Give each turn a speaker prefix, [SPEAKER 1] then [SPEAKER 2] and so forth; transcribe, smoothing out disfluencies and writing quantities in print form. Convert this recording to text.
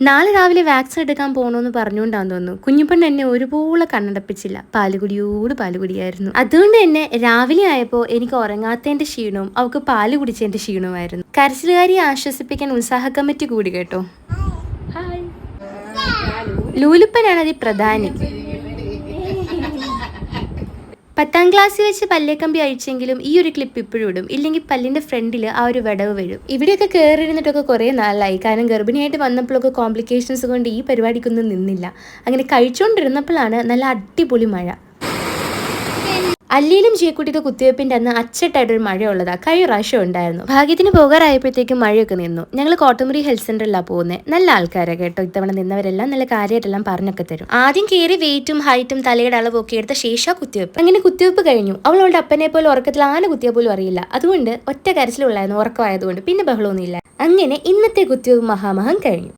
[SPEAKER 1] നാളെ രാവിലെ വാക്സിൻ എടുക്കാൻ പോകണമെന്ന് പറഞ്ഞുകൊണ്ടാന്ന് തോന്നുന്നു കുഞ്ഞുപെണ്ണ് എന്നെ ഒരുപോലെ കണ്ണടപ്പിച്ചില്ല. പാലുകുടിയായിരുന്നു. അതുകൊണ്ട് തന്നെ രാവിലെ ആയപ്പോൾ എനിക്ക് ഉറങ്ങാത്തതിന്റെ ക്ഷീണവും അവൾക്ക് പാല് കുടിച്ചതിന്റെ ക്ഷീണവുമായിരുന്നു. കരച്ചിലുകാരിയെ ആശ്വസിപ്പിക്കാൻ ഉത്സാഹ കമ്മിറ്റി കൂടി കേട്ടോ. ലൂലുപ്പനാണ് അതിൽ പ്രധാനി. 10ാം ക്ലാസ്സിൽ വെച്ച് പല്ലേക്കമ്പി അഴിച്ചെങ്കിലും ഈ ഒരു ക്ലിപ്പ് ഇപ്പോഴും ഇടും, ഇല്ലെങ്കിൽ പല്ലിന്റെ ഫ്രണ്ടിൽ ആ ഒരു വിടവ് വരും. ഇവിടെയൊക്കെ കയറിയിരുന്നിട്ടൊക്കെ കുറേ നാളായി. കാരണം ഗർഭിണിയായിട്ട് വന്നപ്പോഴൊക്കെ കോംപ്ലിക്കേഷൻസ് കൊണ്ട് ഈ പരിപാടിക്കൊന്നും നിന്നില്ല. അങ്ങനെ കഴിച്ചുകൊണ്ടിരുന്നപ്പോഴാണ് നല്ല അടിപൊളി മഴ. അല്ലിയിലും ജിയക്കുട്ടിയുടെ കുത്തിവയ്പ്പിന്റെ അന്ന് അച്ചട്ടായിട്ടൊരു മഴയുള്ളതാ കഴിഞ്ഞ പ്രാവശ്യം ഉണ്ടായിരുന്നു. ഭാഗ്യത്തിന് പോകാറായപ്പോഴത്തേക്കും മഴയൊക്കെ നിന്നു. ഞങ്ങൾ കോട്ടമുറി ഹെൽത്ത് സെന്ററിലാണ് പോകുന്നത്. നല്ല ആൾക്കാരെ കേട്ടോ. ഇത്തവണ നിന്നവരെല്ലാം നല്ല കാര്യമായിട്ടെല്ലാം പറഞ്ഞൊക്കെ തരും. ആദ്യം കയറി വെയിറ്റും ഹൈറ്റും തലയുടെ അളവൊക്കെ എടുത്ത ശേഷം കുത്തിവയ്പ്പ്. അങ്ങനെ കുത്തിവയ്പ്പ് കഴിഞ്ഞു. അവളുടെ അപ്പനെ പോലെ ഉറക്കത്തിൽ ആന കുത്തിയ പോലും അറിയില്ല. അതുകൊണ്ട് ഒറ്റ കരച്ചിലുള്ളായിരുന്നു, ഉറക്കമായതുകൊണ്ട്. പിന്നെ ബഹളമൊന്നുമില്ല. അങ്ങനെ ഇന്നത്തെ കുത്തിവയ്പ്പ് മഹാമഹം കഴിഞ്ഞു.